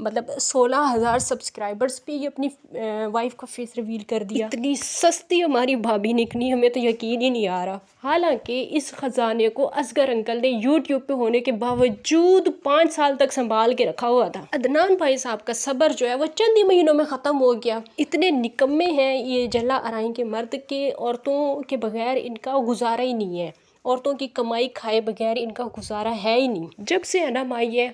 مطلب 16,000 سبسکرائبرس پہ یہ اپنی وائف کا فیس ریویل کر دیا. اتنی سستی ہماری بھابھی نکلی, ہمیں تو یقین ہی نہیں آ رہا. حالانکہ اس خزانے کو اصغر انکل نے یوٹیوب پہ ہونے کے باوجود 5 سال تک سنبھال کے رکھا ہوا تھا. عدنان بھائی صاحب کا صبر جو ہے وہ چند ہی مہینوں میں ختم ہو گیا. اتنے نکمے ہیں یہ جلا ارائیں کے مرد کے, عورتوں کے بغیر ان کا گزارا ہی نہیں ہے. عورتوں کی کمائی کھائے بغیر ان کا گزارا ہے ہی نہیں. جب سے انم آئی ہے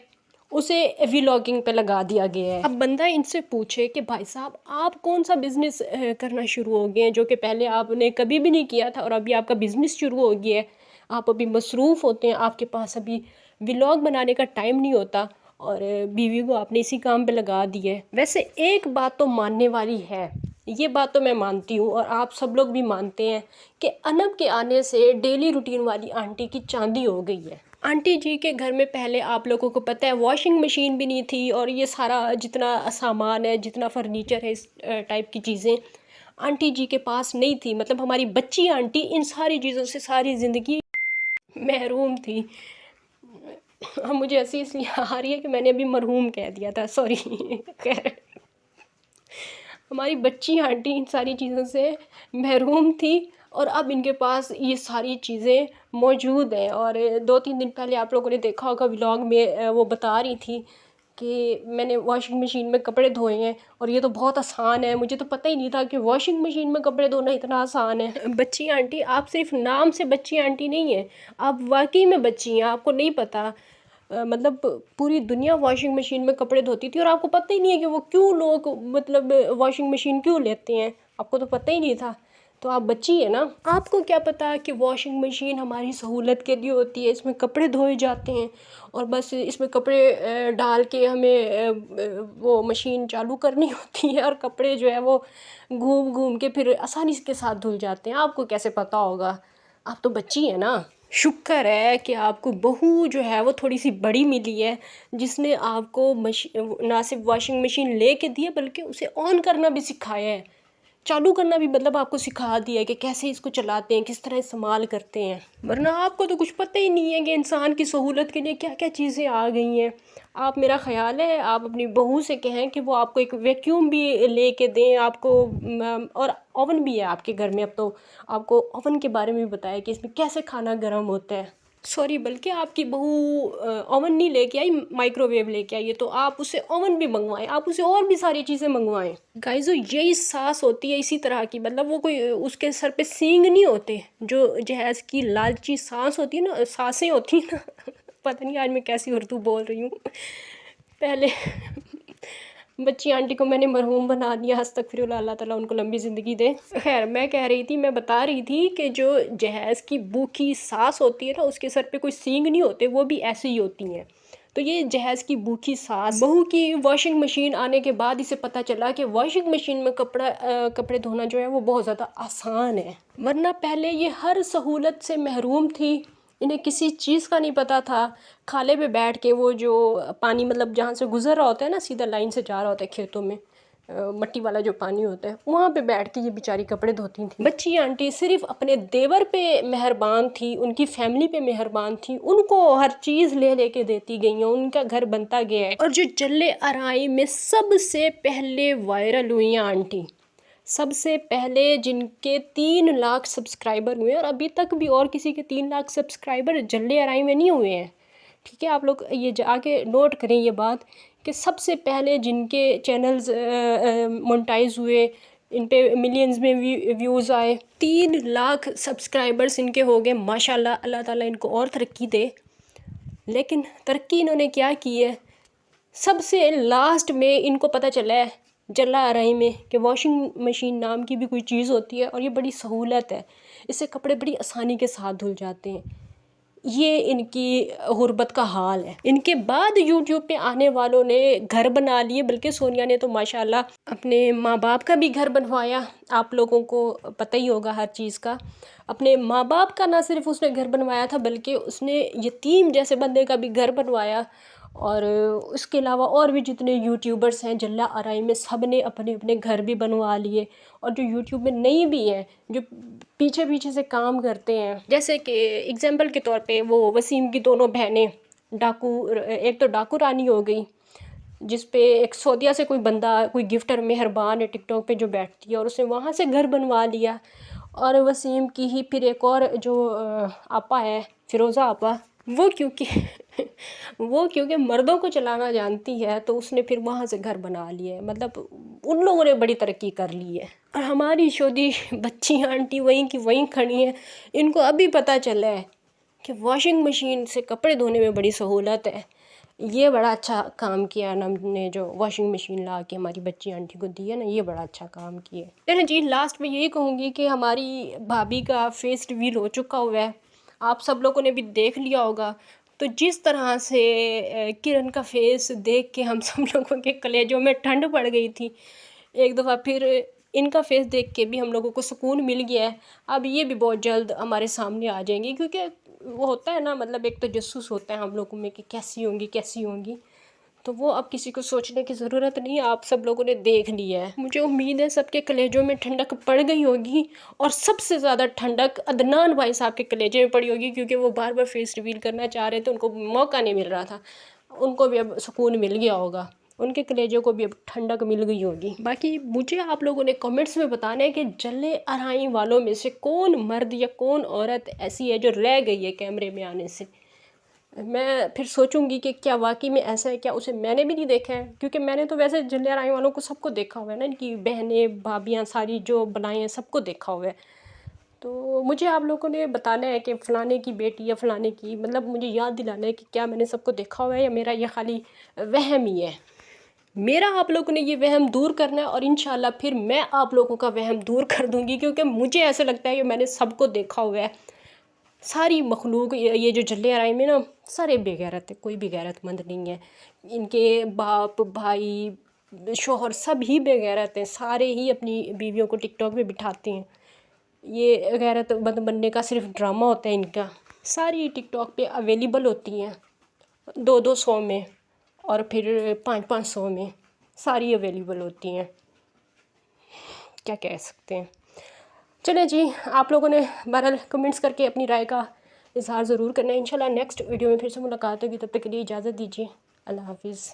اسے ولاگنگ پہ لگا دیا گیا ہے. اب بندہ ان سے پوچھے کہ بھائی صاحب آپ کون سا بزنس کرنا شروع ہو گئے ہیں جو کہ پہلے آپ نے کبھی بھی نہیں کیا تھا اور ابھی آپ کا بزنس شروع ہو گیا ہے. آپ ابھی مصروف ہوتے ہیں, آپ کے پاس ابھی ولاگ بنانے کا ٹائم نہیں ہوتا اور بیوی کو آپ نے اسی کام پہ لگا دی ہے. ویسے ایک بات تو ماننے والی ہے, یہ بات تو میں مانتی ہوں اور آپ سب لوگ بھی مانتے ہیں کہ انم کے آنے سے ڈیلی روٹین والی آنٹی کی چاندی ہو گئی ہے. آنٹی جی کے گھر میں پہلے آپ لوگوں کو پتہ ہے واشنگ مشین بھی نہیں تھی, اور یہ سارا جتنا سامان ہے, جتنا فرنیچر ہے, اس ٹائپ کی چیزیں آنٹی جی کے پاس نہیں تھی. مطلب ہماری بچی آنٹی ان ساری چیزوں سے ساری زندگی محروم تھی. مجھے ایسی اس لیے آ رہی ہے کہ میں نے ابھی مرحوم کہہ دیا تھا, سوری. خیر, ہماری بچی آنٹی ان ساری چیزوں سے محروم تھی اور اب ان کے پاس یہ ساری چیزیں موجود ہیں. اور 2-3 دن پہلے آپ لوگوں نے دیکھا ہوگا ولاگ میں وہ بتا رہی تھی کہ میں نے واشنگ مشین میں کپڑے دھوئے ہیں اور یہ تو بہت آسان ہے. مجھے تو پتہ ہی نہیں تھا کہ واشنگ مشین میں کپڑے دھونا اتنا آسان ہے. بچی آنٹی آپ صرف نام سے بچی آنٹی نہیں ہیں, آپ واقعی میں بچی ہیں. آپ کو نہیں پتہ, مطلب پوری دنیا واشنگ مشین میں کپڑے دھوتی تھی اور آپ کو پتہ ہی نہیں ہے کہ وہ کیوں لوگ مطلب واشنگ مشین کیوں لیتے ہیں. آپ کو تو پتہ ہی نہیں تھا. تو آپ بچی ہے نا, آپ کو کیا پتہ کہ واشنگ مشین ہماری سہولت کے لیے ہوتی ہے. اس میں کپڑے دھوئے جاتے ہیں اور بس اس میں کپڑے ڈال کے ہمیں وہ مشین چالو کرنی ہوتی ہے اور کپڑے جو ہے وہ گھوم گھوم کے پھر آسانی کے ساتھ دھل جاتے ہیں. آپ کو کیسے پتہ ہوگا, آپ تو بچی ہے نا. شکر ہے کہ آپ کو بہو جو ہے وہ تھوڑی سی بڑی ملی ہے, جس نے آپ کو نہ صرف واشنگ مشین لے کے دی ہے بلکہ اسے آن کرنا بھی سکھایا ہے, چالو کرنا بھی مطلب آپ کو سکھا دیا ہے کہ کیسے اس کو چلاتے ہیں, کس طرح استعمال کرتے ہیں. ورنہ آپ کو تو کچھ پتہ ہی نہیں ہے کہ انسان کی سہولت کے لیے کیا کیا چیزیں آ گئی ہیں. آپ, میرا خیال ہے آپ اپنی بہو سے کہیں کہ وہ آپ کو ایک ویکیوم بھی لے کے دیں آپ کو, اور اوون بھی ہے آپ کے گھر میں. اب تو آپ کو اوون کے بارے میں بھی بتایا کہ اس میں کیسے کھانا گرم ہوتا ہے. سوری, بلکہ آپ کی بہو اوون نہیں لے کے آئی, مائکرو ویو لے کے آئی ہے, تو آپ اسے اوون بھی منگوائیں, آپ اسے اور بھی ساری چیزیں منگوائیں. گائزو یہی سانس ہوتی ہے اسی طرح کی, مطلب وہ کوئی اس کے سر پہ سینگ نہیں ہوتے, جو جہیز کی لالچی سانس ہوتی ہے نا, سانسیں ہوتی ہیں نا. پتہ نہیں آج میں کیسی اردو بول رہی ہوں. پہلے بچی آنٹی کو میں نے مرحوم بنا دیا, استغفراللہ, اللہ تعالیٰ ان کو لمبی زندگی دے. خیر, میں کہہ رہی تھی, میں بتا رہی تھی کہ جو جہیز کی بو کی سانس ہوتی ہے نا, اس کے سر پہ کوئی سینگ نہیں ہوتے, وہ بھی ایسے ہی ہوتی ہیں. تو یہ جہیز کی بو کی سانس, بہو کی واشنگ مشین آنے کے بعد اسے پتہ چلا کہ واشنگ مشین میں کپڑے دھونا جو ہے وہ بہت زیادہ آسان ہے. ورنہ پہلے یہ ہر سہولت سے محروم تھی, انہیں کسی چیز کا نہیں پتہ تھا. کھالے پہ بیٹھ کے وہ جو پانی مطلب جہاں سے گزر رہا ہوتا ہے نا, سیدھا لائن سے جا رہا ہوتا ہے کھیتوں میں, مٹی والا جو پانی ہوتا ہے, وہاں پہ بیٹھ کے یہ بیچاری کپڑے دھوتی تھیں. بچی آنٹی صرف اپنے دیور پہ مہربان تھی, ان کی فیملی پہ مہربان تھی, ان کو ہر چیز لے لے کے دیتی گئی ہیں, ان کا گھر بنتا گیا ہے. اور جو جلے ارائی میں سب سے پہلے وائرل ہوئی ہیں آنٹی, سب سے پہلے جن کے 3 لاکھ سبسکرائبر ہوئے ہیں, اور ابھی تک بھی اور کسی کے 3 لاکھ سبسکرائبر جلے ارائی میں نہیں ہوئے ہیں. ٹھیک ہے, آپ لوگ یہ جا کے نوٹ کریں یہ بات کہ سب سے پہلے جن کے چینلز مونٹائز ہوئے, ان پہ ملینز میں ویوز آئے, 3 لاکھ سبسکرائبرز ان کے ہو گئے. ماشاءاللہ, اللہ تعالیٰ ان کو اور ترقی دے. لیکن ترقی انہوں نے کیا کی ہے, سب سے لاسٹ میں ان کو پتہ چلا ہے جلا ارائی میں کہ واشنگ مشین نام کی بھی کوئی چیز ہوتی ہے اور یہ بڑی سہولت ہے, اس سے کپڑے بڑی آسانی کے ساتھ دھل جاتے ہیں. یہ ان کی غربت کا حال ہے. ان کے بعد یوٹیوب پہ آنے والوں نے گھر بنا لیے, بلکہ سونیا نے تو ماشاءاللہ اپنے ماں باپ کا بھی گھر بنوایا. آپ لوگوں کو پتہ ہی ہوگا ہر چیز کا. اپنے ماں باپ کا نہ صرف اس نے گھر بنوایا تھا, بلکہ اس نے یتیم جیسے بندے کا بھی گھر بنوایا. اور اس کے علاوہ اور بھی جتنے یوٹیوبرس ہیں جلا ارائی میں, سب نے اپنے اپنے گھر بھی بنوا لیے. اور جو یوٹیوب میں نئی بھی ہیں, جو پیچھے سے کام کرتے ہیں, جیسے کہ اگزامپل کے طور پہ وہ وسیم کی دونوں بہنیں ڈاکو, ایک تو ڈاکو رانی ہو گئی, جس پہ ایک سعودیہ سے کوئی بندہ، کوئی گفٹر مہربان ہے ٹک ٹاک پہ جو بیٹھتی ہے، اور اس نے وہاں سے گھر بنوا لیا. اور وسیم کی ہی پھر ایک اور جو آپا ہے، فیروزہ آپا، وہ کیونکہ مردوں کو چلانا جانتی ہے تو اس نے پھر وہاں سے گھر بنا لیا ہے. مطلب ان لوگوں نے بڑی ترقی کر لی ہے. اور ہماری چھوٹی بچی آنٹی وہیں کی وہیں کھڑی ہیں. ان کو ابھی پتہ چلا ہے کہ واشنگ مشین سے کپڑے دھونے میں بڑی سہولت ہے. یہ بڑا اچھا کام کیا نا ہم نے، جو واشنگ مشین لا کے ہماری بچی آنٹی کو دی ہے نا، یہ بڑا اچھا کام کیا ہے. جی لاسٹ میں یہی کہوں گی کہ ہماری بھابھی کا فیس ریویل ہو چکا ہوا ہے، آپ سب لوگوں نے بھی دیکھ لیا ہوگا. تو جس طرح سے کرن کا فیس دیکھ کے ہم سب لوگوں کے کلیجوں میں ٹھنڈ پڑ گئی تھی، ایک دفعہ پھر ان کا فیس دیکھ کے بھی ہم لوگوں کو سکون مل گیا ہے. اب یہ بھی بہت جلد ہمارے سامنے آ جائیں گی، کیونکہ وہ ہوتا ہے نا، مطلب ایک تجسس ہوتا ہے ہم لوگوں میں کہ کیسی ہوں گی. تو وہ اب کسی کو سوچنے کی ضرورت نہیں ہے، آپ سب لوگوں نے دیکھ لیا ہے. مجھے امید ہے سب کے کلیجوں میں ٹھنڈک پڑ گئی ہوگی، اور سب سے زیادہ ٹھنڈک عدنان بھائی صاحب کے کلیجے میں پڑی ہوگی، کیونکہ وہ بار بار فیس ریویل کرنا چاہ رہے تھے، ان کو موقع نہیں مل رہا تھا. ان کو بھی اب سکون مل گیا ہوگا، ان کے کلیجوں کو بھی اب ٹھنڈک مل گئی ہوگی. باقی مجھے آپ لوگوں نے کمنٹس میں بتانا ہے کہ جلے ارائی والوں میں سے کون مرد یا کون عورت ایسی ہے جو رہ گئی ہے کیمرے میں آنے سے. میں پھر سوچوں گی کہ کیا واقعی میں ایسا ہے، کیا اسے میں نے بھی نہیں دیکھا ہے، کیونکہ میں نے تو ویسے جلے ارائی والوں کو سب کو دیکھا ہوا ہے نا، ان کی بہنیں بھابیاں ساری جو بنائی ہیں سب کو دیکھا ہوا ہے. تو مجھے آپ لوگوں نے بتانا ہے کہ فلانے کی بیٹی یا فلانے کی، مطلب مجھے یاد دلانا ہے کہ کیا میں نے سب کو دیکھا ہوا ہے یا میرا یہ خالی وہم ہی ہے. میرا آپ لوگوں نے یہ وہم دور کرنا ہے، اور انشاءاللہ پھر میں آپ لوگوں کا وہم دور کر دوں گی، کیونکہ مجھے ایسا لگتا ہے کہ میں نے سب کو دیکھا ہوا ہے. ساری مخلوق، یہ جو جلے ارائی میں نا سارے بے غیرت ہیں، کوئی بھی غیرت مند نہیں ہے. ان کے باپ، بھائی، شوہر سب ہی بے غیرت ہیں، سارے ہی اپنی بیویوں کو ٹک ٹاک پہ بٹھاتے ہیں. یہ غیرت مند بننے کا صرف ڈرامہ ہوتا ہے ان کا. ساری ٹک ٹاک پہ اویلیبل ہوتی ہیں 200 میں، اور پھر 500 میں، ساری اویلیبل ہوتی ہیں. کیا کہہ سکتے ہیں. چلیں جی، آپ لوگوں نے بہرحال کمنٹس کر کے اپنی رائے کا اظہار ضرور کرنا ہے. انشاءاللہ نیکسٹ ویڈیو میں پھر سے ملاقات ہوگی، تب تک کے لیے اجازت دیجیے. اللہ حافظ.